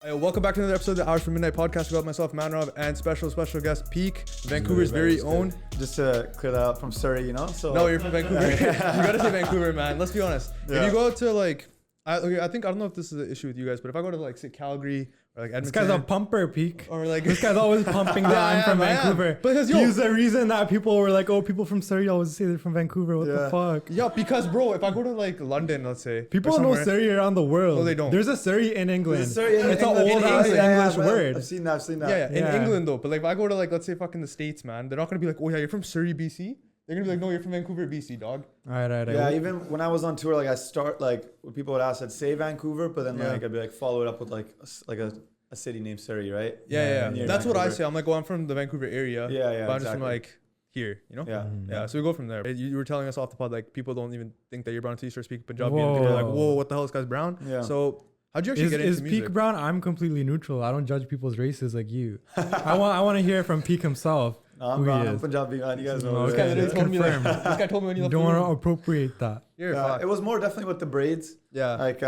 Welcome back to another episode of the Hours for Midnight podcast about myself, Manrav, and special guest Peak, Vancouver's very own. Just to clear that up from Surrey, you know? So no, you're from Vancouver. You gotta say Vancouver, man. Let's be honest. Yeah. If you go to like, I don't know if this is an issue with you guys, but if I go to like say Calgary or like Edmonton, this guy's a pumper, Peak. Or like this guy's always pumping that I'm from Vancouver. Because he's the reason that people were like, oh, people from Surrey always say they're from Vancouver. What the fuck? Yeah, because bro, if I go to like London, let's say, people know Surrey around the world. No, they don't. There's a Surrey in England. It's an old ass English word. I've seen that. Yeah, in England though. But like if I go to like let's say fucking the States, man, they're not gonna be like, oh yeah, you're from Surrey, BC. They're gonna be like, no, you're from Vancouver, BC, dog. All right. Yeah, even when I was on tour, like I start like when people would ask, I'd say Vancouver, but then like I'd be like follow it up with like a city named Surrey, right? Yeah. That's what I say. I'm like, well, I'm from the Vancouver area. Yeah. But I'm just from like here, you know? Yeah. So we go from there. You were telling us off the pod, like people don't even think that you're brown until you start speaking Punjabi. And they're like, whoa, what the hell? This guy's brown. Yeah. So how'd you actually get into music? Is Peak brown? I'm completely neutral. I don't judge people's races like you. I want to hear from Peak himself. No, I'm brown. I'm Punjabi, man. You guys know. This guy told me when you left. Don't want to appropriate that. It was more definitely with the braids. Yeah. Like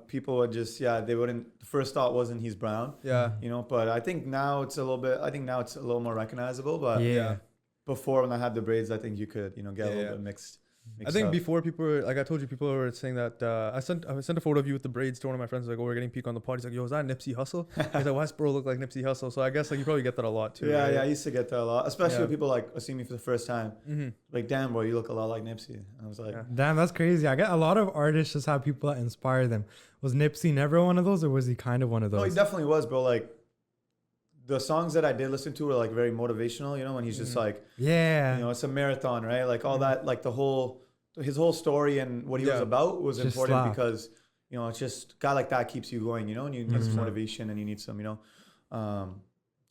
people would just they wouldn't. The first thought wasn't he's brown. Yeah. You know, but I think now it's a little more recognizable. But before when I had the braids, I think you could get a little bit mixed. I think before people were like, I told you, people were saying that I sent a photo of you with the braids to one of my friends. Like, oh, we're getting Peak on the pod. He's like, yo, is that Nipsey Hussle? He's like, why does bro look like Nipsey Hussle? So I guess like you probably get that a lot too. Yeah, right? I used to get that a lot, especially when people like see me for the first time. Mm-hmm. Like, damn, bro, you look a lot like Nipsey. And I was like, damn, that's crazy. I get a lot of artists just have people that inspire them. Was Nipsey never one of those, or was he kind of one of those? No, he definitely was, bro. Like, the songs that I did listen to were like very motivational. You know, when he's just like, it's a marathon, right? Like all that, like his whole story and what he was about was just important because, it's just a guy like that keeps you going, and you need some motivation and you need some, he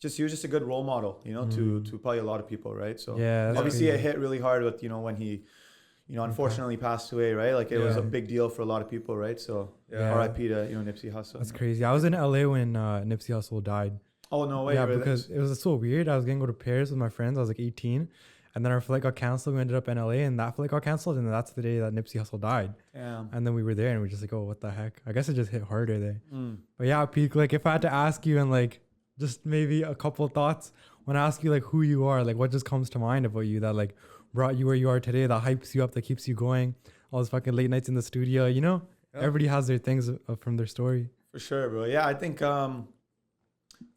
was just a good role model, to probably a lot of people, right? So obviously it hit really hard with, when he, unfortunately passed away, right? Like it was a big deal for a lot of people, right? So R.I.P. to, Nipsey Hussle. That's crazy. I was in LA when Nipsey Hussle died. Oh, no way. Yeah, because it was so weird. I was going to go to Paris with my friends. I was like 18. And then our flight got canceled. We ended up in LA and that flight got canceled. And that's the day that Nipsey Hussle died. Yeah. And then we were there and we were just like, oh, what the heck? I guess it just hit harder there. But yeah, Peak, like if I had to ask you and like just maybe a couple of thoughts when I ask you like who you are, like what just comes to mind about you that like brought you where you are today, that hypes you up, that keeps you going, all those fucking late nights in the studio, Everybody has their things from their story. For sure, bro. Yeah, I think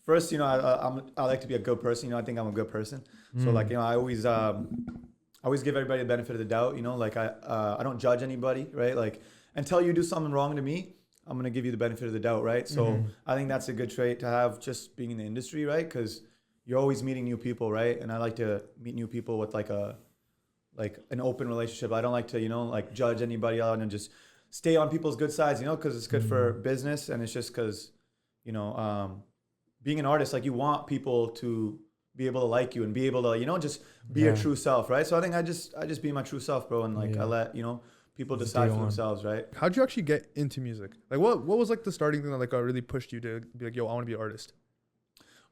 first, I like to be a good person. I think I'm a good person. So like, I always give everybody the benefit of the doubt. Like I don't judge anybody, right? Like until you do something wrong to me, I'm gonna give you the benefit of the doubt, right? So I think that's a good trait to have just being in the industry, right? Because you're always meeting new people, right? And I like to meet new people with like an open relationship. I don't like to like judge anybody out and just stay on people's good sides, because it's good for business and it's just because being an artist, like you want people to be able to like you and be able to, just be your true self, right? So I think I just be my true self, bro, and like I let people decide for themselves, right? How'd you actually get into music? Like what was like the starting thing that like really pushed you to be like, yo, I want to be an artist?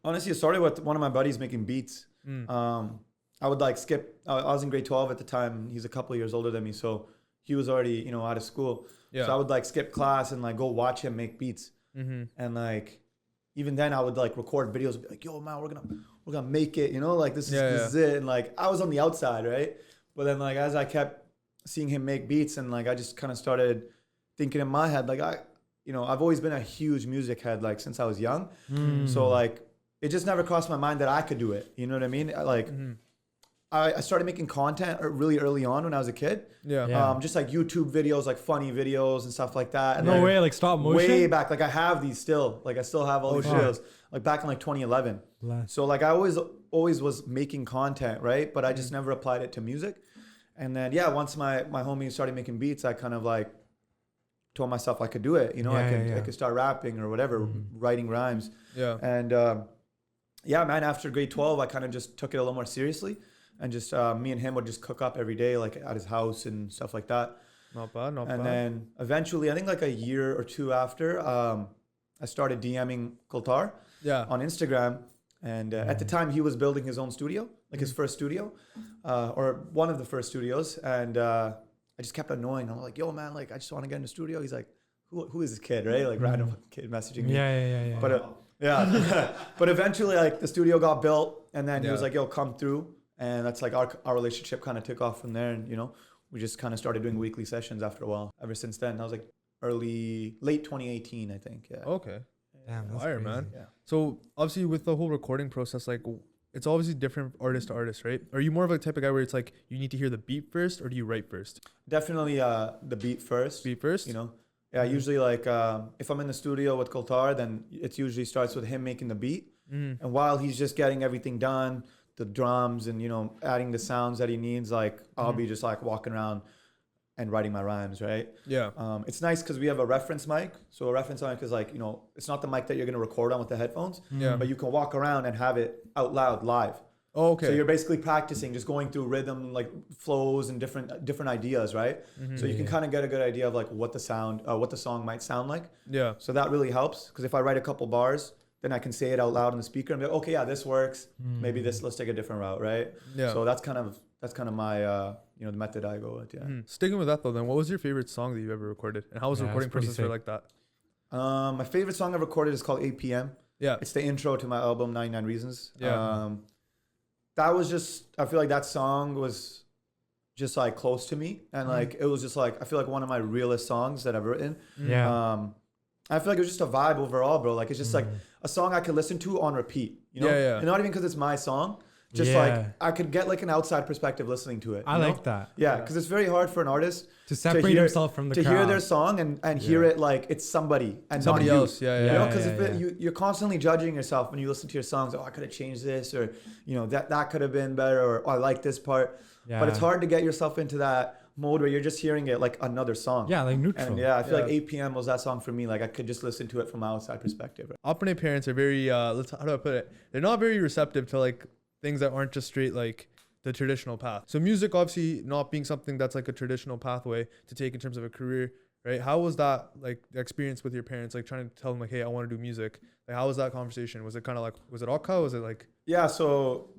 Honestly, it started with one of my buddies making beats. I would like skip. I was in grade 12 at the time. He's a couple of years older than me, so he was already out of school. Yeah. So I would like skip class and like go watch him make beats, and like. Even then, I would like record videos and be like, "Yo, man, we're gonna make it," like this is it. And like I was on the outside, right? But then like as I kept seeing him make beats, and like I just kind of started thinking in my head, like I've always been a huge music head, like since I was young. So like it just never crossed my mind that I could do it. You know what I mean? Like. I started making content really early on when I was a kid. Yeah. Just like YouTube videos, like funny videos and stuff like that. And no way, like stop motion? Way back. Like I have these still. Like I still have all these videos. Like back in like 2011. So like I always was making content, right? But I just never applied it to music. And then once my homie started making beats, I kind of like told myself I could do it. I could start rapping or whatever, writing rhymes. Yeah. And man, after grade 12, I kind of just took it a little more seriously. And just me and him would just cook up every day, like at his house and stuff like that. Not bad. And then eventually, I think like a year or two after, I started DMing Kultar on Instagram. And at the time, he was building his own studio, like his first studio, or one of the first studios. And I just kept annoying. I'm like, yo, man, like I just want to get in the studio. He's like, who is this kid, right? Like random fucking kid messaging me. Yeah. But but eventually like the studio got built, and then he was like, yo, come through. And that's like our relationship kind of took off from there. And, you know, we just kind of started doing weekly sessions after a while. Ever since then, that was like late 2018, I think. Yeah. Okay. Damn, that's Fire, crazy. man. Yeah. So obviously with the whole recording process, like it's obviously different artist to artist, right? Are you more of a type of guy where it's like you need to hear the beat first, or do you write first? Definitely the beat first. Beat first? You know? Yeah, usually like if I'm in the studio with Koltar, then it usually starts with him making the beat. Mm-hmm. And while he's just getting everything done, the drums and, you know, adding the sounds that he needs, like I'll be just like walking around and writing my rhymes, right? Yeah. It's nice because we have a reference mic. So a reference mic is like, you know, it's not the mic that you're going to record on with the headphones, Yeah. but you can walk around and have it out loud live. Oh, okay. So you're basically practicing, just going through rhythm, like flows and different ideas, right? So you can kind of get a good idea of like what the song might sound like. Yeah. So that really helps, because if I write a couple bars, then I can say it out loud on the speaker and be like, okay, yeah, this works. Maybe let's take a different route, right? Yeah. So that's kind of my you know, the method I go with. Yeah. Sticking with that though, then what was your favorite song that you ever recorded, and how was the Yeah, recording it's pretty process for sick. like that? My favorite song I recorded is called 8 p.m. Yeah. It's the intro to my album 99 Reasons. Yeah. That was just, I feel like that song was just like close to me, and like it was just like, I feel like one of my realest songs that I've written. Yeah. I feel like it was just a vibe overall, bro. Like it's just like a song I could listen to on repeat, you know? Yeah. And not even because it's my song, just like I could get like an outside perspective listening to it. I you know? like that. Yeah, because it's very hard for an artist To separate hear- himself from the to crowd. hear their song and hear it like it's somebody and Somebody not you. else. Yeah. You know, Yeah. because you're constantly judging yourself when you listen to your songs. Oh, I could have changed this, or you know, that could have been better, or oh, I like this part. Yeah. But it's hard to get yourself into that mode where you're just hearing it like another song. Yeah, like neutral. And yeah, I feel Yeah. like 8 p.m. was that song for me. Like I could just listen to it from my outside perspective. Opponent parents are very how do I put it? They're not very receptive to like things that aren't just straight like the traditional path. So music obviously not being something that's like a traditional pathway to take in terms of a career, right? How was that like the experience with your parents, like trying to tell them like, hey, I want to do music? Like how was that conversation? Was it kind of like, was it Akka? Was it like Yeah, so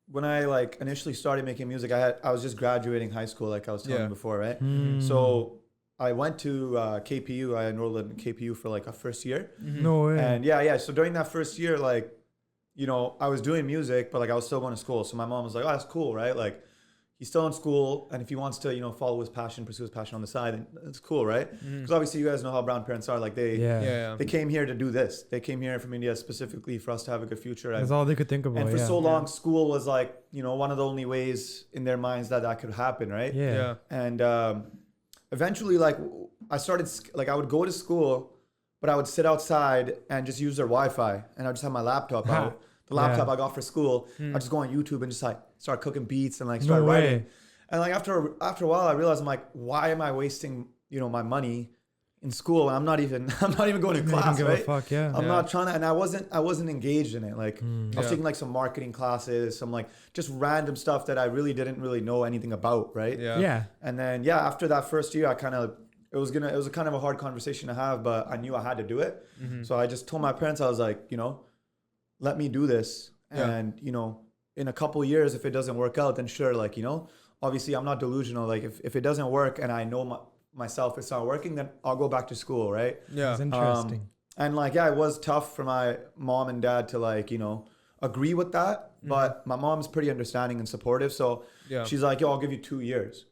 when I like initially started making music, I was just graduating high school, like I was telling you before, right? So I went to KPU. I enrolled in KPU for like a first year. No way. And yeah. So during that first year, like, you know, I was doing music, but like I was still going to school. So my mom was like, oh, that's cool, right? Like he's still in school, and if he wants to, you know, follow his passion, pursue his passion on the side, then it's cool, right? Because obviously you guys know how brown parents are. Like they came here to do this. They came here from India specifically for us to have a good future. That's all they could think about. And for so long, school was like, you know, one of the only ways in their minds that could happen, right? Yeah. And eventually, like, I started, like, I would go to school, but I would sit outside and just use their Wi-Fi, and I'd just have my laptop out. The laptop I got for school, I'd just go on YouTube and just like start cooking beats and like start writing. And like after a while, I realized I'm like, why am I wasting, you know, my money in school? And I'm not even going to class, give right? a fuck, yeah. I'm not trying to, and I wasn't engaged in it. Like I was taking like some marketing classes, some like just random stuff that I really didn't really know anything about, right? Yeah. And then after that first year, it was a kind of a hard conversation to have, but I knew I had to do it. So I just told my parents, I was like, you know, let me do this. And, you know, in a couple years, if it doesn't work out, then sure, like, you know, obviously I'm not delusional. Like if it doesn't work and I know myself it's not working, then I'll go back to school, right? It's interesting. And like, it was tough for my mom and dad to like, you know, agree with that. But my mom's pretty understanding and supportive. So she's like, yo, I'll give you 2 years.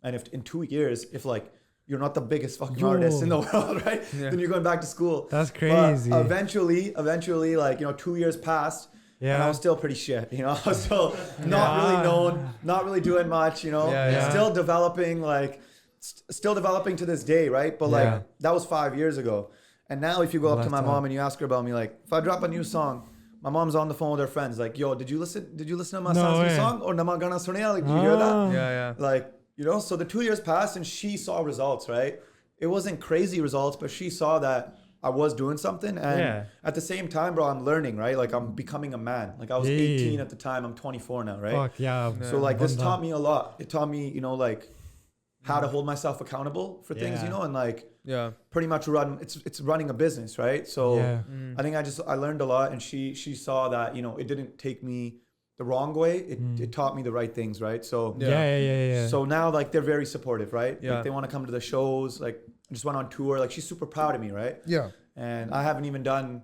And if in 2 years, if like, you're not the biggest fucking artist in the world, right? Then you're going back to school. That's crazy. But eventually, like, you know, 2 years passed. And I was still pretty shit, you know. I was still not really known, not really doing much, you know. Still developing, like, still developing to this day, right? But like that was 5 years ago. And now if you go up to my mom and you ask her about me, like, if I drop a new song, my mom's on the phone with her friends, like, yo, did you listen to my new song? Or Nama Gana Sunaya? Like, did you hear that? Like, you know, so the 2 years passed and she saw results, right? It wasn't crazy results, but she saw that I was doing something. And at the same time, bro, I'm learning, right? Like I'm becoming a man. Like I was 18 at the time. I'm 24 now, right? Fuck yeah. So like this taught me a lot. It taught me, you know, like how to hold myself accountable for things, you know, and like pretty much it's running a business, right? So I think I learned a lot, and she saw that, you know, it didn't take me the wrong way. It taught me the right things, right? So yeah. So now like they're very supportive, right? Like they want to come to the shows. Like just went on tour. Like, she's super proud of me, right? Yeah. And I haven't even done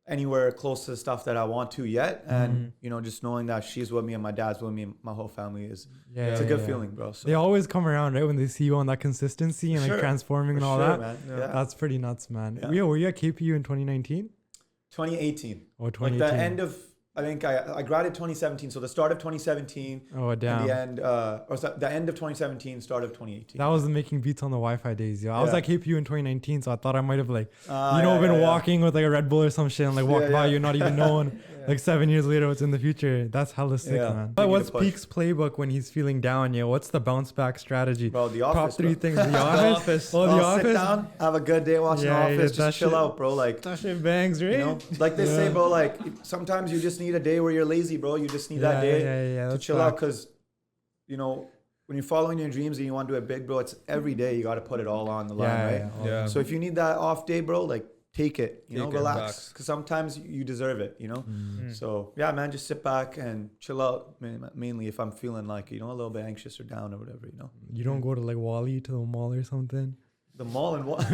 anywhere close to the stuff that I want to yet. And, you know, just knowing that she's with me and my dad's with me and my whole family it's a good feeling, bro. So. They always come around, right? When they see you on that consistency and like transforming and all that. Man. That's pretty nuts, man. Yeah. Were you at KPU in 2019? 2018. Oh, 2018. Like the end of, I think I graduated 2017. So the start of 2017. Oh, damn. And the end, the end of 2017, start of 2018. That was the making beats on the Wi-Fi days, yo. I was at KPU in 2019, so I thought I might have like, been walking with like a Red Bull or some shit and like walked by you, not even knowing. Like 7 years later, what's in the future? That's hella sick, man. But what's Peak's playbook when he's feeling down, yo? What's the bounce back strategy? Bro, The Office. Top three things. The Office. Oh, The Office. Sit down, have a good day watching The Office, just chill out, bro. Like that shit bangs, right? You know, like they say, bro. Like sometimes you just need a day where you're lazy, bro. You just need that day to chill out, because you know when you're following your dreams and you want to do it big, bro. It's every day you got to put it all on the line, right? Yeah. So if you need that off day, bro, like. Take it, you know, relax, because sometimes you deserve it, you know. So yeah, man, just sit back and chill out. Mainly if I'm feeling like, you know, a little bit anxious or down or whatever, you know. You don't go to like Wally to the mall or something? The mall and what?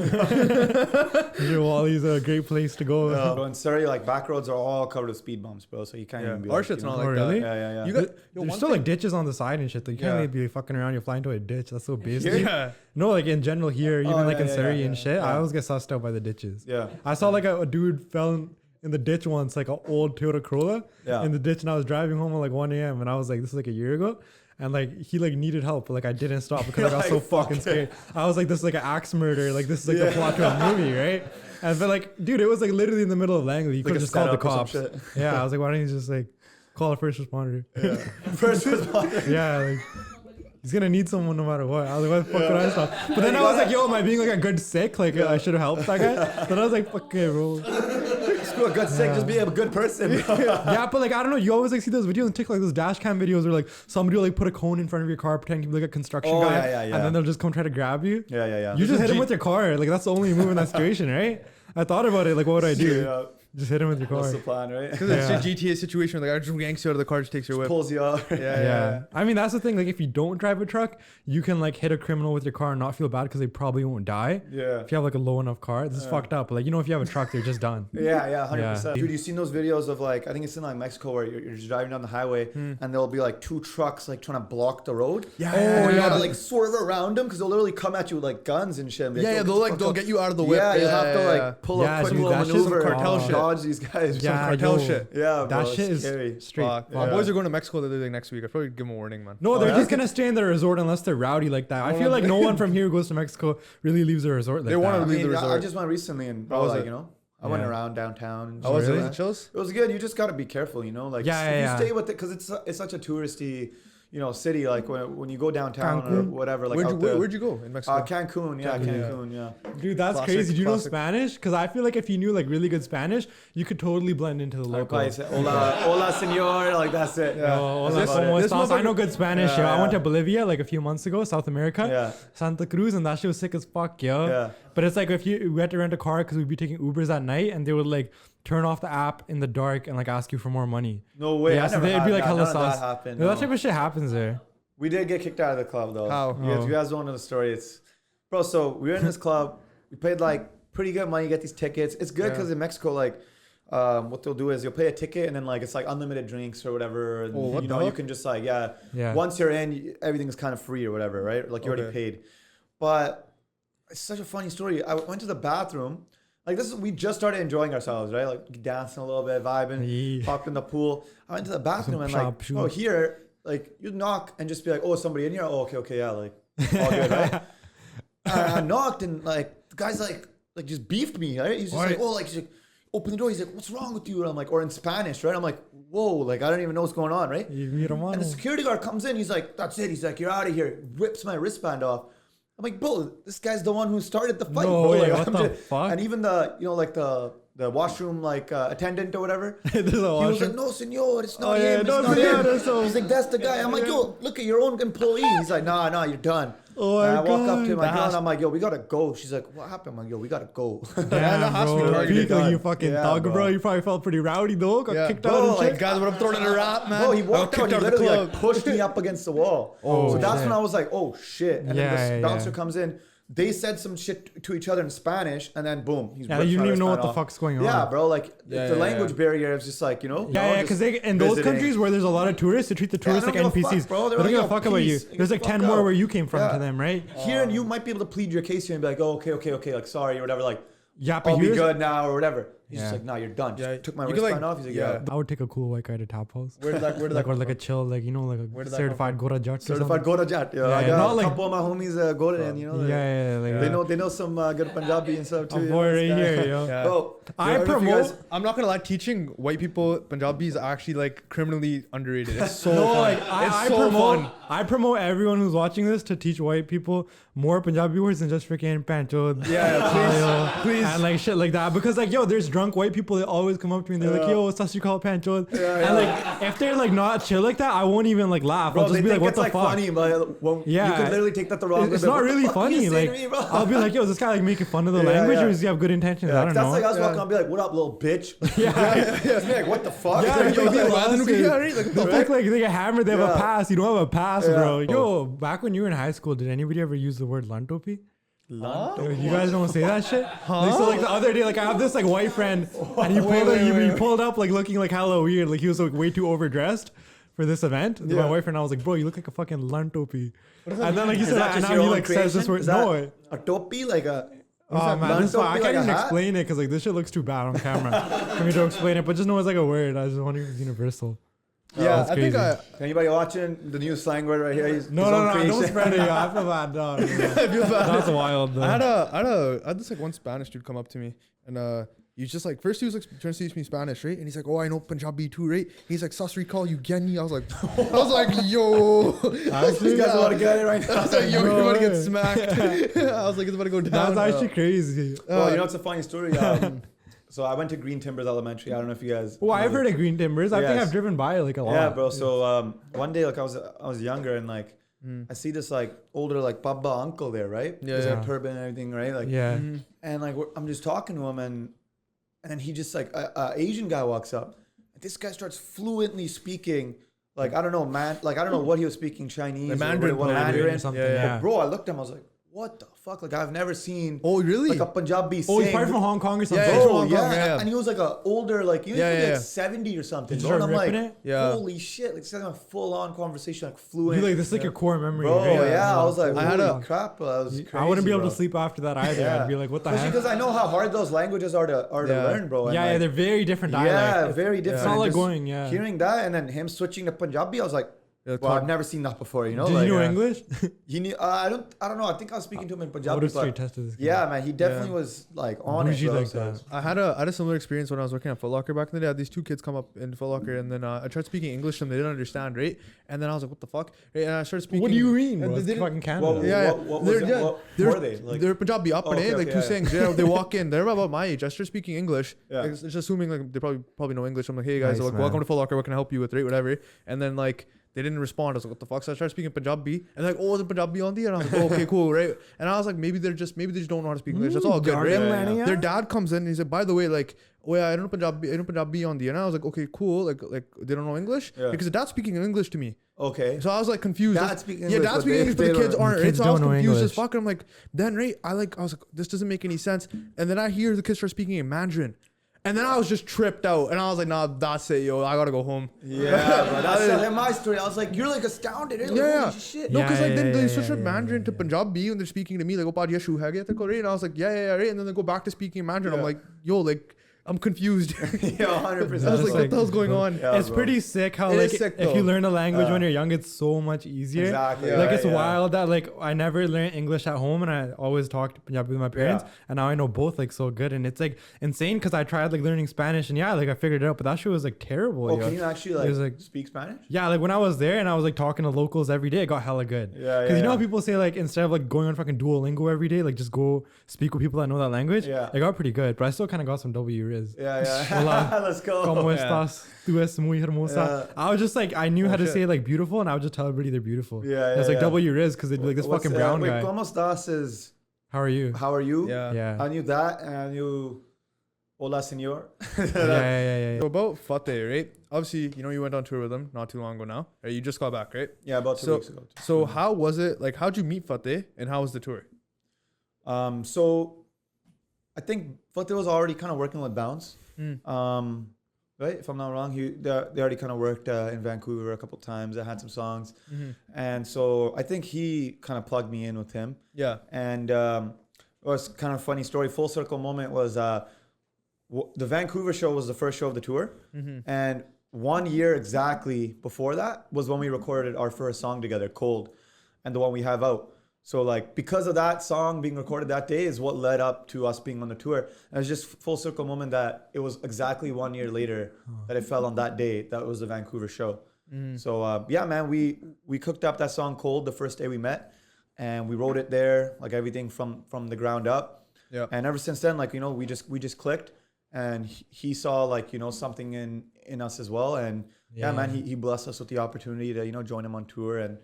Wally's a great place to go. Bro, in Surrey, like back roads are all covered with speed bumps, bro. So you can't even be. Our like, shit's you know, not like really? that. Yeah. You got There's still like ditches on the side and shit. Though. You can't really be fucking around. You're flying to a ditch. That's so basic. Yeah. No, like in general here, even like in Surrey and shit, I yeah. always get sussed out by the ditches. Yeah. I saw like a dude fell in the ditch once, like an old Toyota Corolla in the ditch, and I was driving home at like 1 a.m. and I was like, this is like a year ago. And like he like needed help, but like I didn't stop because I got so fucking scared. I was like, this is like an axe murder. Like this is like the plot to a movie, right? And but like, dude, it was like literally in the middle of Langley. You could have just called the cops. Yeah, I was like, why don't you just like call a first responder? Yeah. First responder. Yeah, like he's gonna need someone no matter what. I was like, why the fuck would I stop? But then I was like, yo, am I being like a good Sikh? Like I should have helped that guy. But I was like, fuck it, bro. A good Sikh, just be a good person. Yeah, but like I don't know, you always like see those videos on TikTok, like those dash cam videos where like somebody will like put a cone in front of your car, pretend to be like a construction guy, and then they'll just come try to grab you. Yeah. You just hit him with your car. Like that's the only move in that situation, right? I thought about it. Like, what would I do? Just hit him with your car. That's the plan, right? Because it's a GTA situation. Like, I just yanks you out of the car, just takes your whip. Pulls you out. Yeah. I mean, that's the thing. Like, if you don't drive a truck, you can like hit a criminal with your car and not feel bad because they probably won't die. Yeah. If you have like a low enough car, this is fucked up. But like, you know, if you have a truck, they're just done. Yeah, 100%. Dude, you seen those videos of like, I think it's in like Mexico where you're just driving down the highway and there'll be like two trucks like trying to block the road. Yeah. And you gotta like swerve around them because they'll literally come at you with like guns and shit. Yeah, they'll get you out of the whip. Yeah, you have to like pull a quick little maneuver and dodge these guys. Some cartel shit. Yeah, bro, that shit is scary. straight. My boys are going to Mexico like next week. I'd probably give them a warning, man. No, they're just gonna stay in the resort unless they're rowdy like that. I feel like no one from here who goes to Mexico really leaves a resort like that. They want to leave the resort. I just went recently and bro, like, you know, I went around downtown. Oh, was it chills? It was good. You just gotta be careful, you know, like you stay with it because it's such a touristy, you know, city. Like when you go downtown or whatever. Like where'd you go in Mexico? Cancun. Yeah, Cancun. Yeah. Dude, that's crazy. Do you know Spanish? Because I feel like if you knew like really good Spanish, you could totally blend into the local. Hola, señor. Like that's it. Yeah. Hola, ¿cómo estás? I know good Spanish. Yeah. I went to Bolivia like a few months ago, South America. Yeah. Santa Cruz, and that shit was sick as fuck, yo. Yeah. But it's like if we had to rent a car because we'd be taking Ubers at night, and they would like turn off the app in the dark and like ask you for more money. No way. Yeah, so it'd be like hella sauce. That That type of shit happens there. We did get kicked out of the club though. How? You guys don't know the story. It's bro. So we were in this club. We paid like pretty good money to get these tickets. It's good because in Mexico, like, what they'll do is you'll pay a ticket and then like it's like unlimited drinks or whatever. And, you know, you can just like once you're in, everything's kind of free or whatever, right? Like you already paid. But it's such a funny story. I went to the bathroom. Like we just started enjoying ourselves, right? Like dancing a little bit, vibing, popped in the pool. I went to the bathroom and like, oh, here. Like you'd knock and just be like, oh, somebody in here? Oh, okay, yeah, like all good, right? I knocked and like the guy's like just beefed me, right? He's just like, oh, like he's like, open the door. He's like, what's wrong with you? And I'm like, or in Spanish, right? I'm like, whoa, like I don't even know what's going on, right? And the security guard comes in. He's like, that's it. He's like, you're out of here. Rips my wristband off. I'm like, bro, this guy's the one who started the fight. No bro. way, Like, what the fuck? And even the, you know, like the washroom like attendant or whatever. He was like, no, senor, it's not him. It's not him. He's like, that's the guy. I'm like, yo, look at your own employee. He's like, nah, you're done. Oh, and I walk up to my girl and I'm like, yo, we gotta go. She's like, what happened? I'm like, yo, we gotta go. Damn, bro. You fucking thug, bro. You probably felt pretty rowdy though. Got kicked out and shit. Like, guys, what I'm throwing in a rap, man. Bro, he walked out. He literally like pushed me up against the wall. So that's when I was like, oh shit. And then this bouncer comes in. they said some shit to each other in Spanish, and then boom, he's Yeah, you don't even know what the fuck's going on. Yeah, bro, like Yeah, the yeah, language yeah. barrier is just like, you know. Yeah, because in those countries where there's a lot of tourists, they treat the tourists they like don't give a NPCs. fuck, bro. They They're don't give a like, fuck yo, about you. peace. There's like Get the 10 fuck more out. where you came from Yeah. to them, right? Here, and you might be able to plead your case here and be like, oh, okay, like sorry or whatever, like Yeah, but I'll be here's- good now or whatever. He's Yeah. just like, nah, you're done. Yeah, Just took my you could, wristband like- off. He's like, yeah. yeah. I would take a cool white guy to tap house. Where did that Like, or come like a from? chill, like, you know, like Where a did that certified Gora Jat. Certified Gora Jat. Yeah, I Yeah, got not a like- couple of my homies Gora, and you know, Yeah. they know some good Punjabi and stuff too. A you know, boy this right guy. here, yo. Yeah. Bro, I I don't know if you promote- guys- I'm not gonna lie, teaching white people Punjabi is actually like criminally underrated. It's so No, fun. like It's I so promote, fun. I promote everyone who's watching this to teach white people more Punjabi words than just freaking panchod. Yeah, please. And like shit like that, because like yo, there's drunk white people that always come up to me and they're like, yo, what's you call panchod? And like if they're like not chill like that, I won't even like laugh. Bro, I'll just they be like, think what it's the like fuck? funny, but well, Yeah. you could literally take that the wrong way. It's but not what the really fuck are you funny. saying Like to me, bro? I'll be like, yo, is this guy like making fun of the Yeah, language, yeah. or does he have good intentions? Yeah, I don't that's know. like us walking on, be like, "What up, little bitch?" Yeah. Just be like, "What the fuck?" Yeah, Like, yo, yo, be like, lost. Like, They think like they get hammered, they have a Yeah. pass. You don't have a pass, Yeah. bro. Yo, back when you were in high school, did anybody ever use the word lantopi? Yo, you guys don't say that shit? Like, so like the other day, like I have this like white friend, and he pulled up, he pulled up like looking like hella weird, like he was like way too overdressed for this event. And Yeah. my wife and I was like, bro, you look like a fucking lantopi. And then like he Is said that that, and just now your he own like says this creation? word. Is that No. a topi, like a. Oh man, this, I Lantopi, can't like a even hat? explain it because like this shit looks too bad on camera for me to explain it. But just know it's like a word. I just want it it's universal. Yeah, That's I think crazy. Anybody watching the new slang word right here? He's No, his no, own no, creation. don't spread it. I feel bad, dog. That's wild. Though. I had this like one Spanish dude come up to me and he's just like first he was like trying to teach me Spanish, right? And he's like, oh, I know Punjabi too, right? He's like, Sasri call you Genny. I was like, yo, Actually, You guys want to get it right I now? was like, yo, No you're about to get way. smacked. I was like, it's about to go down. That's actually crazy. Well, you know, it's a funny story. So I went to Green Timbers Elementary. I don't know if you guys. Well, I've know heard of Green Timbers. I think Yes. I've driven by it like a lot. Yeah, bro. So one day, like I was younger, and like I see this like older like Baba uncle there, right? Yeah, He's yeah. like turban and everything, right? Like Yeah. and like I'm just talking to him, and then he just like a Asian guy walks up, and this guy starts fluently speaking. Like I don't know, like I don't know what he was speaking, Chinese, Like or Mandarin what probably, Mandarin or something. Yeah, Yeah. But bro, I looked at him, I was like, what the fuck? Like I've never seen Oh, really? like a Punjabi Oh, he's sing. probably from Hong Kong or something. Yeah, he's from Bro, Hong Kong, yeah. yeah. And he was like a older, like he was Yeah, maybe yeah, like yeah. 70 or something. Did bro. you And start I'm like, ripping it? Yeah. holy shit! Like it's like a full on conversation, like You fluent. like this is like your core memory, Bro, right? yeah, I was like, I had holy a- crap, bro, that was crazy. I wouldn't be able bro. to sleep after that either. Yeah. I'd be like, what the Especially heck? because I know how hard those languages are to Yeah. learn, bro. And Yeah, like, they're very different yeah, dialects. very different. It's not And like just going, yeah. Hearing that and then him switching to Punjabi, I was like, Yeah, well, talk- I've never seen that before. You know, Did like, you know English? He knew. I don't know. I think I was speaking to him in I Punjabi. would have straight But tested this guy. yeah, man, he definitely was like on Bougie it, bro. like So- that. I had a similar experience when I was working at Foot Locker back in the day. I had these two kids come up in Foot Locker, and then I tried speaking English to them. They didn't understand, right? And then I was like, "What the fuck?" Right? And I started speaking. What do you mean, and bro? they It's didn't- fucking Canada. What- Yeah, what they're, was it? yeah, What they're, were they? Like, they're Punjabi up Oh, and okay, like okay, two yeah. sayings. They walk in. They're about my age. I start speaking English. Yeah. Like, it's just assuming like they probably know English. I'm like, "Hey guys, Nice, like, man. welcome to Foot Locker. What can I help you with?" Right, whatever. And then like they didn't respond. I was like, "What the fuck?" So I started speaking Punjabi, and they're like, "Oh, the Punjabi on the," and I was like, "Oh, okay, cool, right?" And I was like, maybe they just don't know how to speak English. That's all good, right? Jargon learning, Their dad comes in and he said, by the way, like, oh yeah, I don't know Punjabi on the, and I was like, okay, cool, like they don't know English Yeah. because the dad's speaking in English to me. Okay. So I was like confused. Dad speaking Yeah, English, dad's but speaking they- English, but they the kids don't- aren't. the Right? kids So I was don't know confused as English. fuck. And I'm like, then right, I was like, this doesn't make any sense. And then I hear the kids start speaking in Mandarin. And then I was just tripped out, and I was like, "Nah, that's it, yo. I gotta go home." Yeah, bro, that's my story. I was like, you're like astounded. You're like, Yeah. holy shit. No, because Yeah, like then yeah, they yeah, switch yeah, from yeah, Mandarin to Punjabi, and they're speaking to me like, "Oh, pad ye shoe hai gaya te ko," right? And I was like, "Yeah, right." And then they go back to speaking Mandarin. I'm Yeah. like, "Yo, like, I'm confused." Yeah, 100%. I was That's like, "What the hell's going on?" Yeah, It's bro. pretty sick how It like is sick, if you though. learn a language when you're young, it's so much easier. Exactly. Like yeah, it's yeah. wild that like I never learned English at home and I always talked Punjabi with my parents and now I know both like so good and it's like insane because I tried like learning Spanish and yeah like I figured it out but that shit was like terrible. Oh, yo. can you actually It like, was, like- speak Spanish? Yeah, like when I was there and I was like talking to locals every day, it got hella good. Yeah, Because you know yeah. how people say like instead of like going on fucking Duolingo every day, like just go speak with people that know that language. Yeah. It got pretty good, but I still kind of got some W riz. Yeah. Hola. Let's go. ¿Cómo Yeah. estás? Tú es muy hermosa. Yeah. I was just like, I knew Oh, how to shit. say like beautiful, and I would just tell everybody they're beautiful. Yeah, It's yeah, like yeah. W riz because they'd be like this What's, fucking brown wait, guy. ¿Cómo estás is How are you? how are you? Yeah. Yeah. I knew that, and I knew hola, senor. Yeah. So about Fateh, right? Obviously, you know you went on tour with him not too long ago now. Right? You just got back, right? Yeah, about 2 weeks ago. So how was it? Like, how'd you meet Fateh, and how was the tour? So I think Fateh was already kind of working with Bounce. Right? If I'm not wrong, they already kind of worked in Vancouver a couple times. I had some songs. And so I think he kind of plugged me in with him. Yeah. And it was kind of a funny story. Full circle moment was the Vancouver show was the first show of the tour. And 1 year exactly before that was when we recorded our first song together, Cold, and the one we have out. So like because of that song being recorded that day is what led up to us being on the tour. And it was just full circle moment that it was exactly 1 year later that it fell on that day. That was the Vancouver show. So yeah, man, we cooked up that song Cold the first day we met, and we wrote it there, like everything from the ground up. Yeah. And ever since then, like, you know, we just clicked, and he saw like, you know, something in us as well. And yeah, man, he blessed us with the opportunity to, you know, join him on tour. And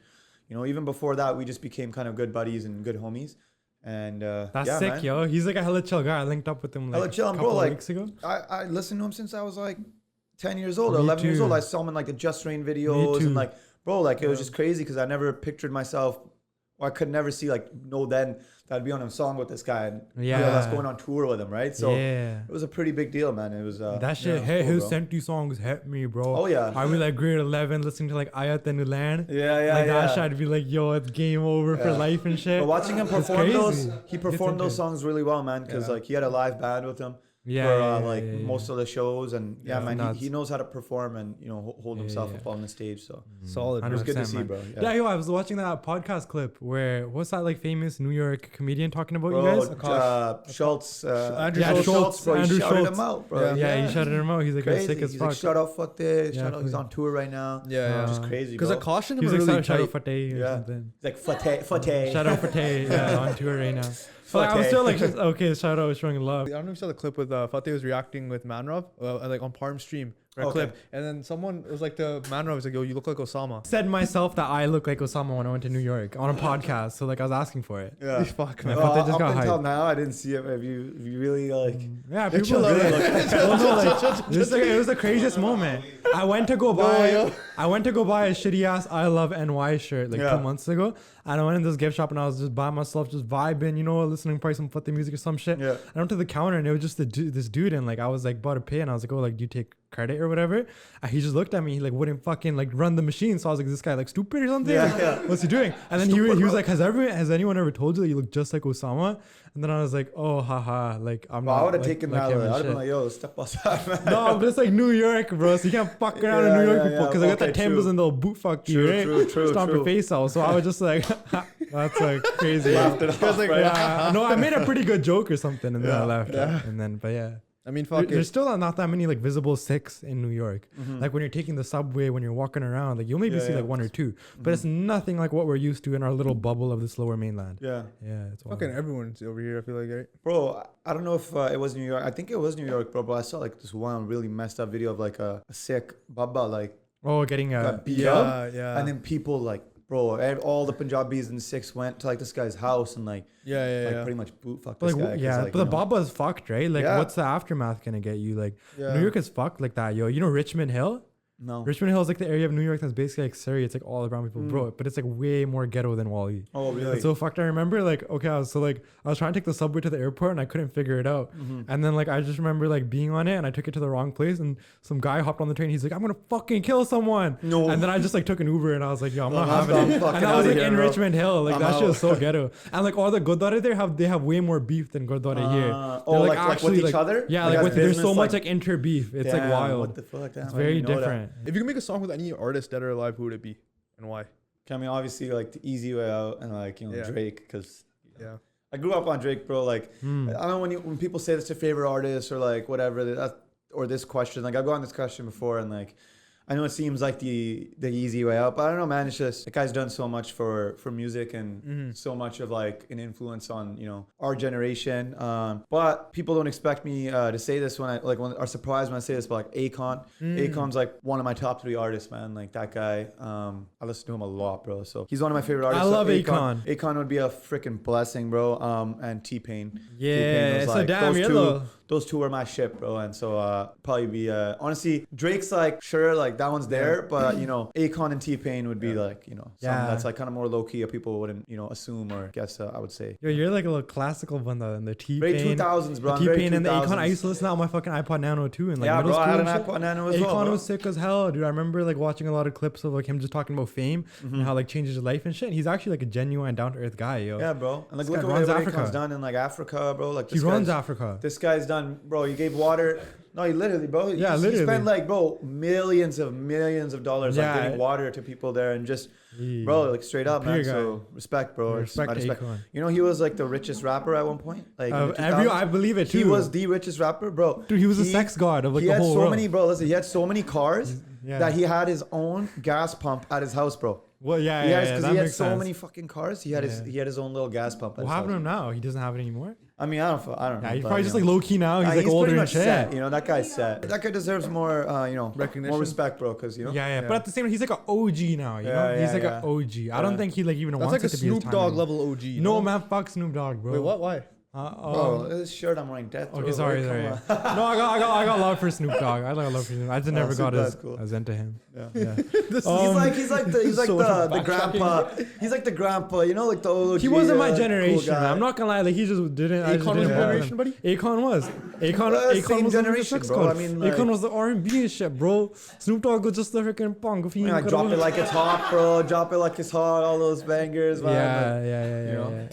you know, even before that, we just became kind of good buddies and good homies. And that's yeah, sick, man. yo. He's like a hella chill guy. I linked up with him like Hella chill, a couple bro, like, weeks ago. I listened to him since I was like 10 years old, Me 11 years too. old. I saw him in like the Just Rain videos, too. and like, bro, like it was just crazy because I never pictured myself, or I could never see like then that I'd be on a song with this guy and us going on tour with him, right? So it was a pretty big deal, man. It was that shit. yeah, Who bro. sent you songs hit me, bro. Oh yeah, I was like grade 11 listening to like Ayat and Ulan. yeah. That shit, I'd be like, yo, it's game over for life and shit. But watching him perform crazy. he performed those songs really well, man, because like he had a live band with him. Most of the shows, and man, he knows how to perform and, you know, hold himself up on the stage. So Solid. It was good to see, man. bro. Yo, I was watching that podcast clip where what's that like famous New York comedian talking about Bro, you guys? Schultz, Andrew Schultz, bro. Andrew He shouted Schultz. him out, bro. He shouted him out. He's like, Crazy. sick as He's fuck. like, shout out Fateh. Shout out, he's on tour right now. Yeah. Which is crazy, Because bro. I cautioned He him was really like, shout out tight. Fateh or something. He's like, Fateh. Shout out Fateh on tour right now. But I was still like, okay, shout out, showing love. I don't know if you saw the clip with Fateh was reacting with Manrav, like on Parm stream, clip. And then someone was like to Manrav, was like, yo, you look like Osama. Said myself that I look like Osama when I went to New York on a podcast. So like I was asking for it. Yeah. Fuck, Man, man. Fateh just Up got until hyped. now, I didn't see it. If you really like, Yeah, people chill out, really man. it was the craziest moment. I went to go buy a shitty ass I Love NY shirt like 2 months ago, and I went in this gift shop and I was just by myself, just vibing, you know, listening probably some Fateh music or some shit. Yeah. I went to the counter and it was just this dude, and like I was like about to pay, and I was like, oh, like, do you take credit or whatever? And he just looked at me, he like wouldn't fucking like run the machine. So I was like, this guy like stupid or something? Like, what's he doing? And then he was like, has anyone ever told you that you look just like Osama? And then I was like, oh, haha, like I'm not. I would have like, taken like that. him I and would have been shit. like, yo, step outside, man. No, but it's like New York, bro. So you can't fuck around in New York people because I got the Timbers and they'll boot fuck you, right? Stomp your face out. So I was just like, that's like crazy. Laughed it off, like, right? No, I made a pretty good joke or something, and then I left. And then, but yeah. I mean, fuck There's it. still not that many like visible Sikhs in New York. Like when you're taking the subway, when you're walking around, like you'll maybe see like one or two, but it's nothing like what we're used to in our little bubble of this lower mainland. Yeah. It's wild. Fucking everyone's over here, I feel like, right? Bro, I don't know if it was New York. I think it was New York, bro. But I saw like this one really messed up video of like a Sikh Baba like Getting got beat up. Yeah. And then people like, bro, all the Punjabis and Sikhs went to like this guy's house and like pretty much boot fucked this guy. But the Baba's fucked, right? Like, what's the aftermath gonna get you? Like, New York is fucked like that, yo. You know Richmond Hill? No. Richmond Hill is like the area of New York that's basically like Surrey. It's like all around people, bro. But it's like way more ghetto than Wally. Oh, really? And so fucked. I remember like, okay, I was trying to take the subway to the airport and I couldn't figure it out. And then like I just remember like being on it and I took it to the wrong place and some guy hopped on the train. He's like, I'm gonna fucking kill someone. No. And then I just like took an Uber and I was like, yo, I'm not having it. And I was like in Richmond Hill, like that shit was so ghetto. And like all the Gurdwara they have way more beef than Gurdwara here. Like with each other? Yeah, like like there's so much like inter beef. It's like wild. What the fuck? It's very different. If you could make a song with any artist dead or alive, who would it be and why? I mean, obviously, like the easy way out and like, you know, Drake, because I grew up on Drake, bro. Like, I don't know when people say that's your favorite artist or like whatever, or this question. Like, I've gotten this question before, and like, I know it seems like the easy way out, but I don't know, man. It's just the guy's done so much for music and so much of like an influence on, you know, our generation. But people don't expect me to say this when are surprised when I say this. But like Akon's like one of my top 3 artists, man. Like that guy, I listen to him a lot, bro. So he's one of my favorite artists. I love Akon. Akon would be a freaking blessing, bro. And T-Pain. Yeah, T-Pain was so damn, those two were my shit, bro. And so probably be honestly Drake's like sure like that one's there, but you know Akon and T-Pain would be like you know something that's like kind of more low key, people wouldn't you know assume or guess. I would say. Yo, you're like a little classical banda and the T-Pain. Very 2000s, bro. The T-Pain and the Akon. I used to listen to on my fucking iPod Nano too, and like yeah, middle bro. I school had an and shit. iPod Nano as well. Akon Bro. was sick as hell, dude. I remember like watching a lot of clips of like him just talking about fame and how like changes his life and shit. And he's actually like a genuine, down to earth guy, yo. Yeah, bro. And like This look guy at runs what Africa. Akon's done in like Africa, bro. Like He runs Africa. This guy's done, bro. He gave water. No, he literally, bro. Yeah, He literally. spent like, bro, millions of dollars like getting water to people there and just, bro, like straight up, man. Guy. So respect, bro. Respect Akon. You know, he was like the richest rapper at one point. Like in the 2000s. I believe it too. He was the richest rapper, bro. Dude, he was a sex god of like he the had whole so world. many, bro. Listen, he had so many cars Yeah. that he had his own gas pump at his house, bro. Well, yeah, Because that he had makes so sense. many fucking cars. He had his own little gas pump. At What his happened to house. him now? He doesn't have it anymore. I mean, I don't know. Yeah, he's but, probably you just know. like low key now. He's like pretty older and much shit. set. You know, that guy's set. That guy deserves more, you know, Recognition. more respect, bro. Because you know, Yeah. But at the same time, he's like an OG now. You know, he's like an OG. I don't think he like even That's wants like a it to be his Snoop time Dogg anymore. level OG. you No know? man, fuck Snoop Dogg, bro. Wait, what? Why? bro, this shirt I'm wearing, death. Okay, sorry. No, I got love for Snoop Dogg. I like love for Snoop. I just never Snoop got Dogg's cool. as into him. Yeah. Yeah. He's like So the grandpa. He's like the grandpa, you know, like the old. He wasn't my cool generation. guy. I'm not gonna lie. Like he just didn't. I just Akon was didn't your fuck with generation, him. buddy? Akon was. Akon same was generation, the bro. I mean, like- Akon was the R&B and shit, bro. Snoop Dogg was just the freaking punk. You know, like, drop it like it's hot, bro. Drop it like it's hot. All those bangers, man. Yeah. you know?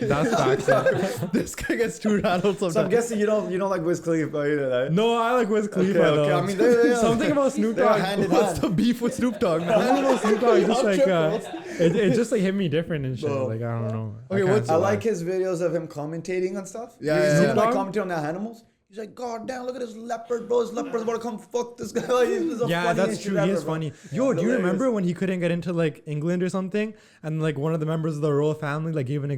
No, that's facts. This guy gets too rattled sometimes. So I'm guessing you don't like Wiz Khalifa either, right? No, I like Wiz Khalifa. Okay, though. I mean, they Something about Snoop they're Dogg. hand in What's hand. the beef with Snoop Dogg, man? Something about Snoop Dogg just like tripping. it just like hit me different and shit. Bro. Like I don't know. Okay, can't what's- I say like why. his videos of him commentating on stuff. Yeah, You yeah, see yeah. him like Dog? commentating on the animals. He's like, God damn, look at this leopard, bro. This leopard's about to come fuck this guy. Like, he's the Yeah, funniest that's shit true. He ever, is bro. funny. Yo, do you Hilarious. remember when he couldn't get into like England or something, and like one of the members of the royal family like gave him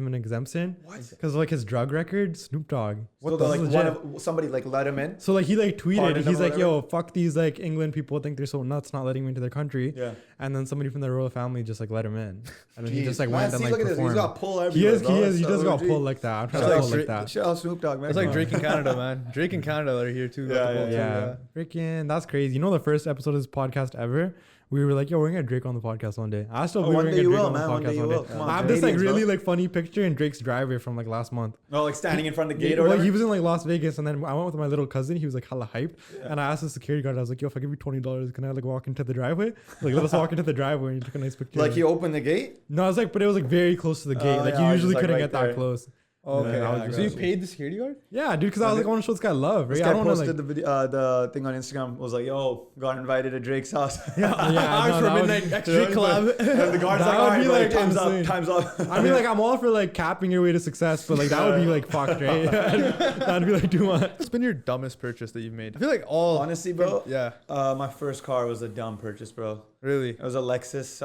an exemption? What? Because like his drug record, Snoop Dogg. So This like is legit. somebody like let him in. So like he like tweeted, Pardoned him he's or like, whatever? "Yo, fuck these like England people think they're so nuts not letting me into their country." Yeah. And then somebody from the royal family just like let him in, and then he Jeez. just like Man, went and see, like look at this. He's performed. got pull He everywhere. is, bro. he is. He That's does so got OG. pulled like that. I'm trying Shout to out pull like that. Shout out Snoop Dogg, man. It's like Come Drake in Canada, man. Drake in Canada are here too. Yeah, yeah, Yeah, freaking, that's crazy. You know, the first episode of this podcast ever, we were like, "Yo, we're gonna get Drake on the podcast one day." I still Oh, believe one we're day gonna you get Drake will, on the man. One day podcast you one will. day. Come on, I have this like Canadians, really bro. like funny picture in Drake's driveway from like last month. Oh, like standing in front of the gate or Well, whatever. he was in like Las Vegas, and then I went with my little cousin. He was like hella hyped, and I asked the security guard, I was like, "Yo, if I give you $20, can I like walk into the driveway? Like, let us walk into the driveway." And he took a nice picture. Like he opened the gate. No, I was like, but it was like very close to the gate. Oh, Like yeah, you I was usually just, like, couldn't right get there. that close. Okay, Yeah, I yeah, was so you just- paid the security guard? Yeah, dude, because I was like, I want to show this guy love. Right? This I guy don't want to posted like. the video, the thing on Instagram. Was like, "Yo, got invited to Drake's house." Yeah, Hours no, for that would- midnight extra collab. And the guard's That like, would be, "All right, like, time's insane. up, times up." I mean, like, I'm all for like capping your way to success, but like that would be like fucked, right? That'd be like too much. What's been your dumbest purchase that you've made? I feel like all. Honestly, bro. Yeah, My first car was a dumb purchase, bro. really. It was a Lexus,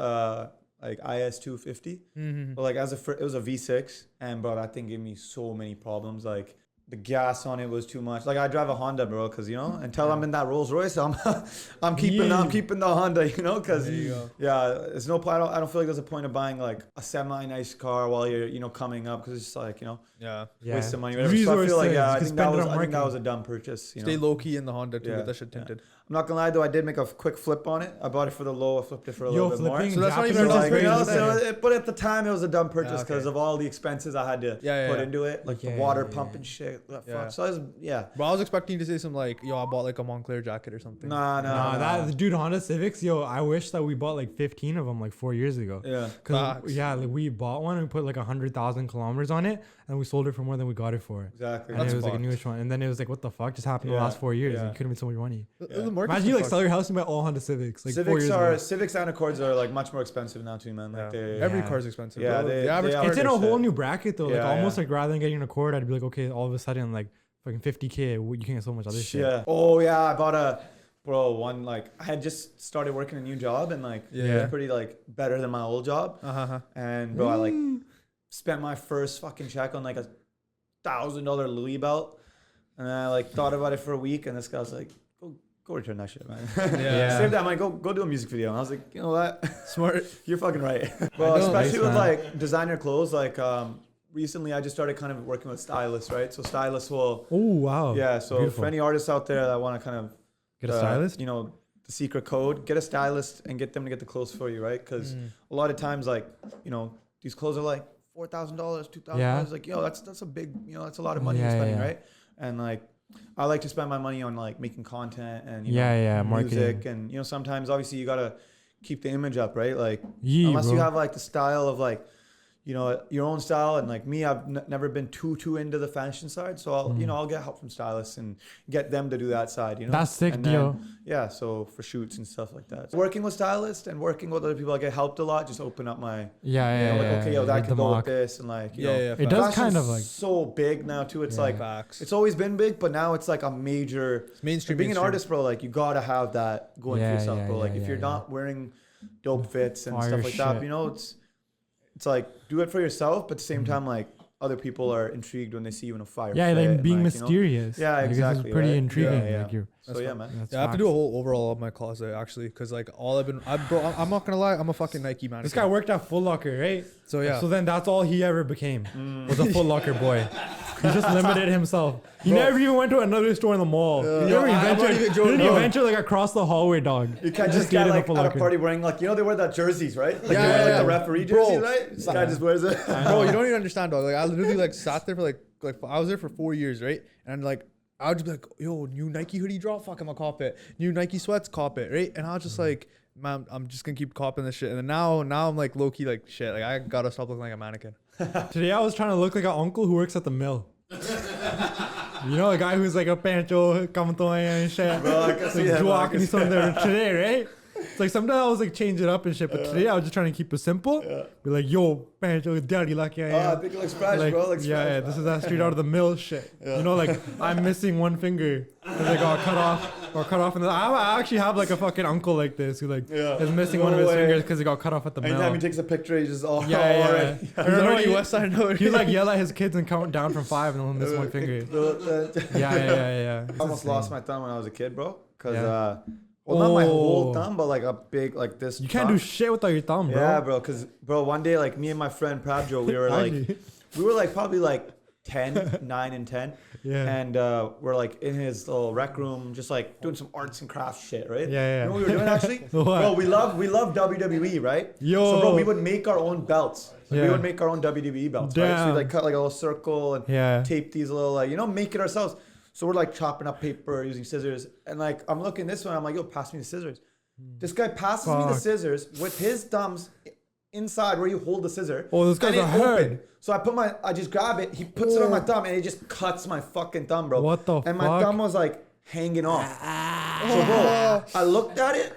like IS 250. But like it was a V6, and bro, that thing gave me so many problems. Like the gas on it was too much. Like I drive a Honda, bro, because you know, until I'm in that Rolls Royce, I'm keeping the Honda, you know, because There you go. yeah, it's no point. I don't feel like there's a point of buying like a semi-nice car while you're coming up, because it's just like Yeah. waste of money. Whatever. So I feel like I think that marketing. was a dumb purchase. You Stay know? low key in the Honda too. Yeah, Get that shit yeah. tinted. I'm not gonna lie though, I did make a quick flip on it. I bought it for the low. I flipped it for a little bit more. flipping So that's not Japanese even is a Like, crazy you know, thing. so but at the time it was a dumb purchase Yeah, because okay. of all the expenses I had to put into it, like the Yeah, water yeah, pump yeah. and shit. Fuck. Yeah. So I was, Bro, I was expecting you to say some like, yo, I bought like a Montclair jacket or something. nah. That dude, Honda Civics, yo, I wish that we bought like 15 of them like 4 years ago. Yeah. Cause Facts. yeah, like we bought one and we put like 100,000 kilometers on it, and we sold it for more than we got it for. Exactly. And That's it was like a fucked. newish one, and then it was like, what the fuck just happened in the Yeah, last 4 years? yeah. And it could have been so much money. The market's Imagine you like fucked. sell your house and buy all Honda Civics. Like 4 years ago. Civics and Accords are like much more expensive now too, man. Like Yeah. they, Every Yeah. car's expensive. Yeah, bro. they- the average they car. It's in a shit. whole new bracket though. Like Yeah, almost yeah. like rather than getting an Accord, I'd be like, okay, all of a sudden like fucking 50K, you can get so much other shit. Yeah. Oh yeah, I bought one like I had just started working a new job and like it Yeah. was pretty like better than my old job. Uh-huh. And bro, I like spent my first fucking check on like $1,000 Louis belt, and I like thought about it for a week, and this guy was like, "Go return that shit, man." Yeah. Save that money. Go do a music video. And I was like, you know what? Smart. You're fucking right. Well, know. especially Nice, with man. like designer clothes, like recently I just started kind of working with stylists, right? So stylists will. Oh wow. Yeah. So Beautiful. for any artists out there that want to kind of Get a stylist. you know, the secret code, get a stylist and get them to get the clothes for you, right? Because a lot of times, like, you know, these clothes are like $4,000, $2,000. Yeah. Like, yo, that's a big, you know, that's a lot of money you're spending, right? And like, I like to spend my money on like making content and you know, marketing. music, and you know, sometimes obviously you gotta keep the image up, right? Like, Yeah, unless bro. you have like the style of like, you know, your own style, and like me, I've never been too into the fashion side, so I'll you know, I'll get help from stylists and get them to do that side, you know. That's sick, and Dio. then, yeah, so for shoots and stuff like that. So working with stylists and working with other people, I get helped a lot. Just open up my you know, like, okay, yo, that Read can the go with mock. this, and like, you know, yeah. It does fashion's kind of like so big now too. It's like Facts. it's always been big, but now it's like a major. It's mainstream. Being an artist, bro, like you gotta have that going for yourself, bro. Like if you're not wearing dope fits and Fire stuff like that, shit. you know, it's like do it for yourself, but at the same time, like other people are intrigued when they see you in a fire. Yeah, fit like and, being like, you know. mysterious. Yeah, Like, exactly, This is pretty right? intriguing. Yeah, yeah. Like you're. So yeah, man. That's Yeah, I have to do a facts. whole overall of my closet actually, cause like all I've been, bro, I'm not gonna lie, I'm a fucking Nike man. This guy worked at Foot Locker, right? So yeah. So then that's all he ever became was a Foot Locker boy. He just limited himself. He never even went to another store in the mall. He never I'm not even ventured. He joking, didn't bro. venture like across the hallway, dog. You can't He just stayed get in the like Foot at a Locker. party wearing like, you know, they wear that jerseys, right? Like Yeah, they wear like yeah, the yeah. referee Bro. jerseys, right? This guy just wears it. Bro, you don't even understand, dog. Like I literally like sat there for like I was there for 4 years, right? And like I would just be like, yo, new Nike hoodie drop, fuck, I'm gonna cop it. New Nike sweats, cop it, right? And I was just like, man, I'm just gonna keep copping this shit. And then now I'm like low key like shit. Like I gotta stop looking like a mannequin. Today I was trying to look like an uncle who works at the mill. You know, a guy who's like a pancho, kamatoy and shit. Bro, I can see Like that, bro. I walking can something there today, right? It's like sometimes I was like change it up and shit, but today I was just trying to keep it simple. Be like, yo, pancho, daddy, like Oh, I think it looks fresh, like, bro. Looks fresh. yeah, this is that straight out of the mill shit. You know, like I'm missing one finger because I got cut off. And I actually have like a fucking uncle like this who like is missing one of his No way. fingers because he got cut off at the mill. Anytime he takes a picture, he's just all Yeah. He's already West Side Note. He like yell at his kids and count down from 5 and he'll miss one finger. Yeah. I almost lost my thumb when I was a kid, bro. Cause Yeah. well, not my whole Oh. thumb, but like a big like this. You can't do chunk. shit without your thumb, bro. Yeah, bro. Cause bro, one day like me and my friend Prabjo, we were like probably like 10, 9 and 10. Yeah. And we're like in his little rec room, just like doing some arts and crafts shit, right? Yeah. You know what we were doing actually? What? Bro, we love WWE, right? Yo. So bro, we would make our own belts. Like, Yeah. we would make our own WWE belts, right? So we Damn. like cut like a little circle and Yeah. tape these little like, you know, make it ourselves. So we're like chopping up paper using scissors, and like I'm looking this one, I'm like, yo, pass me the scissors. This guy passes me the Fuck. scissors with his thumbs inside where you hold the scissor. Oh, this guy's and a it herd. opened. So I just grab it, he puts it on my thumb, and it just cuts my fucking thumb, bro. What the And my fuck? thumb was like hanging off. So bro, I looked at it,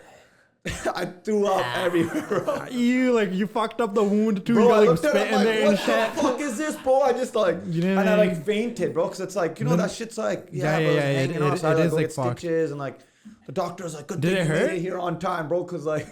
I threw up everywhere, bro. You fucked up the wound too. Bro, You I got like looked at it, spit I'm in like, there what and the shit. fuck is this, bro? I just like, You know what and I I mean? like fainted, bro, because it's like, you know, that shit's like, Yeah, bro, it's yeah, hanging it- off. So I it like is, go like, get fucked. stitches, and like, the doctor's like, good Did thing it you hurt? made it here on time, bro, because like,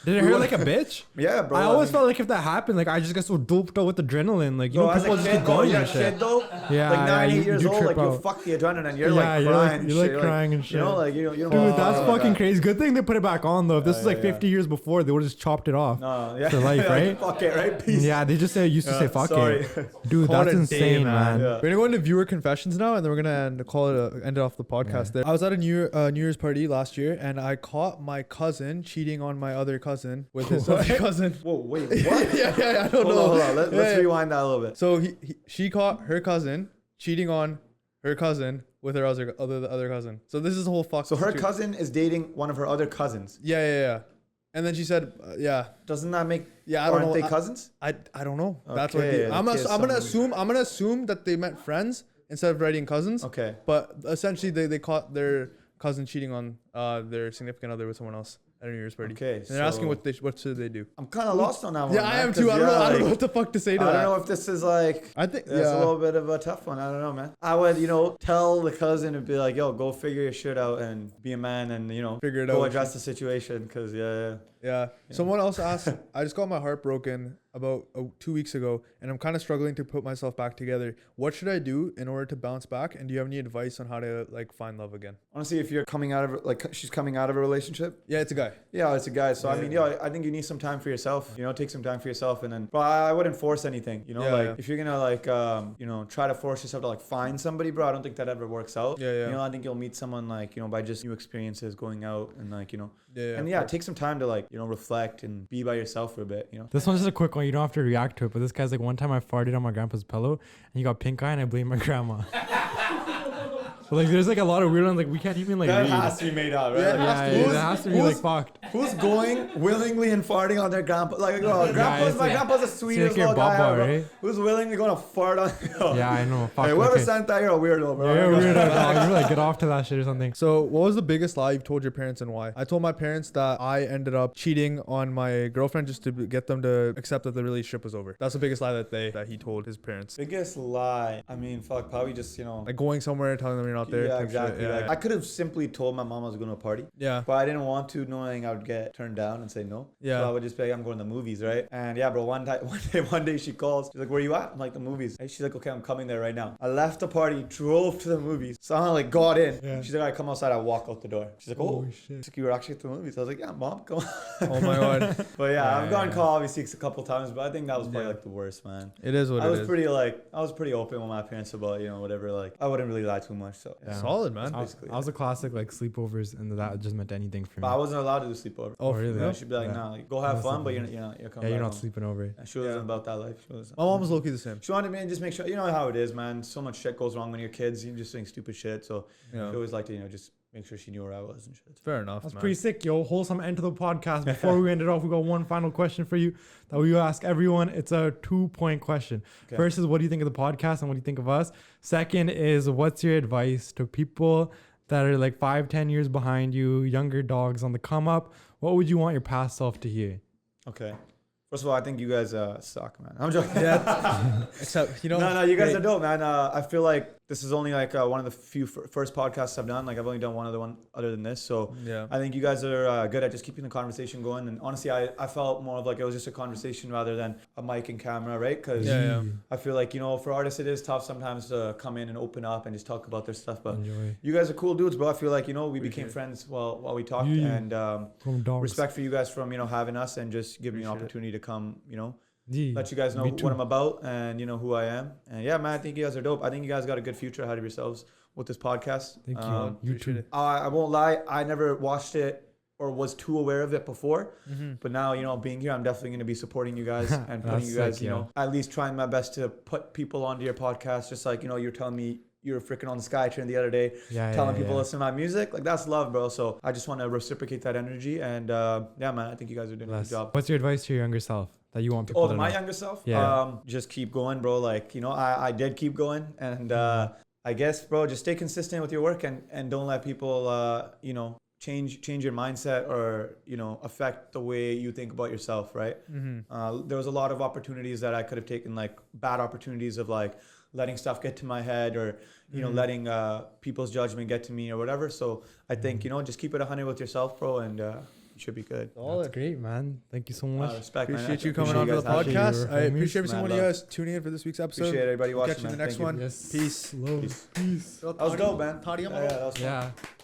Did it we hurt were- like a bitch? yeah, bro. I always mean, felt like if that happened, like I just get so doped up with adrenaline. Like, you bro, know, as people a just kid, keep bro, going you're a and shit. kid though. Yeah, like 9, yeah, 8 years you old, trip like you out. fuck the adrenaline, and you're Yeah, like you're crying, like- and you're, like, shit, crying and You know, shit. like you don't. Dude, wanna that's fuck fucking that. crazy. Good thing they put it back on though. If this is like 50 years before, they would have just chopped it off. No, yeah, For life, Like, right? fuck it, right? Peace. Yeah, they just used to say fuck sorry. it. Dude, Call it that's a day, insane, man. Yeah. We're gonna go into viewer confessions now, and then we're gonna end it off the podcast. There, I was at a New Year's party last year, and I caught my cousin cheating on my other cousin with his other cousin. Whoa, wait, what? yeah, I don't know. Hold on. Let's Yeah. rewind that a little bit. So she caught her cousin cheating on her cousin with her other cousin. So this is a whole fuck. So her situation. cousin is dating one of her other cousins. Yeah. And then she said, yeah, Doesn't that make? I don't aren't know. they cousins? I don't know. That's what Okay, I'm okay, gonna assume that they met friends instead of writing cousins. Okay. But essentially, they caught their cousin cheating on their significant other with someone else at a New Year's party. Okay, And they're asking so- what should they do? I'm kind of lost on that one. Yeah, I man, am too. 'cause, I don't know. yeah, I don't know like, what the fuck to say to I that. don't know if this is like. I think It's a little bit of a tough one. I don't know, man. I would, tell the cousin and be like, yo, go figure your shit out and be a man and, Figure it go out. address the situation. Cause yeah. Yeah. Someone else asked. I just got my heart broken about 2 weeks ago, and I'm kind of struggling to put myself back together. What should I do in order to bounce back? And do you have any advice on how to like find love again? Honestly, if you're coming out of like she's coming out of a relationship. Yeah, it's a guy. Yeah, it's a guy. So Yeah, I mean, yeah. I think you need some time for yourself. You know, take some time for yourself, and then. But I wouldn't force anything. You know, Yeah, like yeah. if you're gonna like try to force yourself to like find somebody, bro. I don't think that ever works out. Yeah, yeah. You know, I think you'll meet someone like by just new experiences, going out and like Yeah. take some time to like reflect and be by yourself for a bit. You know. This one's just a quick one. You don't have to react to it. But this guy's like, one time I farted on my grandpa's pillow and he got pink eye and I blame my grandma. So like, there's like a lot of weird ones. Like we can't even like That read. has to be made up, right? Yeah, Yeah, it has to be like fucked. Who's going willingly and farting on their grandpa? Like, it's my like- grandpa's the it's sweetest like your little guy baba, ever. right? Who's willingly going to fart on? Yeah, I know. Fuck. Hey, whoever Okay. sent that, you're a weirdo, bro. Yeah, weird. Dog. You're like, get off to that shit or something. So, what was the biggest lie you've told your parents and why? I told my parents that I ended up cheating on my girlfriend just to get them to accept that the relationship was over. That's the biggest lie that he told his parents. Biggest lie. I mean, fuck, probably just Like going somewhere, telling them you're not there. Yeah, type shit. exactly. Yeah, Like, yeah. I could have simply told my mom I was going to a party, Yeah. but I didn't want to, knowing I would get turned down and say no. Yeah. So I would just be like, I'm going to the movies, right? And yeah, bro, one day she calls. She's like, where you at? I'm like, the movies. And she's like, okay, I'm coming there right now. I left the party, drove to the movies. So I like got in. Yeah. She's like, all right, come outside. I walk out the door. She's like, oh, Holy shit. she's like, you were actually at the movies. I was like, yeah, mom, come on. Oh my god. But yeah, I've gotten yeah. caught obviously a couple times, but I think that was probably Yeah. like the worst, man. It is what I it was is. pretty open with my parents about whatever. Like I wouldn't really lie too much. So Yeah. Solid, man. I was a classic like sleepovers, and that just meant anything for me. but I wasn't allowed to do sleepover. Oh, really? Yeah, she'd be like, Yeah. nah, like, go have No fun, but sleepovers. you're coming Yeah, back you're not home. sleeping over. And she wasn't about that life. My mom was low-key the same. She wanted me to just make sure, you know how it is, man. So much shit goes wrong when you're kids. You're just doing stupid shit. So Yeah. she always liked to, just make sure she knew where I was and shit. Fair enough, That's man. pretty sick, yo. Wholesome end to the podcast. Before we end it off, we got one final question for you that we ask everyone. It's a 2-point question. Okay. First is, what do you think of the podcast and what do you think of us? Second is, what's your advice to people that are like 5-10 years behind you, younger dogs on the come up? What would you want your past self to hear? Okay. First of all, I think you guys suck, man. I'm joking. Yeah. Except, No, you guys hey, are dope, man. I feel like this is only like one of the few first podcasts I've done. Like I've only done one other than this. So Yeah. I think you guys are good at just keeping the conversation going. And honestly, I felt more of like it was just a conversation rather than a mic and camera, right? Because Yeah. I feel like, for artists, it is tough sometimes to come in and open up and just talk about their stuff. But Enjoy. you guys are cool dudes, bro. I feel like, we became friends while we talked. Yeah. And From dogs. respect for you guys from, having us and just giving me an Appreciate it. opportunity to come, Yeah. let you guys know Me too. what I'm about and who I am. And yeah, man, I think you guys are dope. I think you guys got a good future ahead of yourselves with this podcast. Thank you. You appreciate too. it. I won't lie, I never watched it or was too aware of it before. Mm-hmm. But now, being here, I'm definitely going to be supporting you guys and putting That's you guys, sick, yeah. at least trying my best to put people onto your podcast. Just like, you're telling me you were freaking on the Skytrain the other day, telling people to listen to my music. Like, that's love, bro. So I just want to reciprocate that energy. And yeah, man, I think you guys are doing a good job. What's your advice to your younger self that you want people to To my know? younger self? Yeah. Just keep going, bro. Like, I did keep going. And I guess, bro, just stay consistent with your work and don't let people, change your mindset or, affect the way you think about yourself, right? Mm-hmm. There was a lot of opportunities that I could have taken, like bad opportunities of like letting stuff get to my head or, letting people's judgment get to me or whatever. So I think, just keep it 100 with yourself, bro, and you should be good. That's great, man. Thank you so much. Respect, man. Appreciate you coming Appreciate on to the guys having me. Appreciate podcast. you, I homies. appreciate every single one of you Mad guys tuning in for this week's episode. Appreciate everybody watching. Catch you in the man. next Thank one. Yes. Peace. Love. Peace. Peace. That was dope, man. Toddy, Yeah, that was fun. Yeah.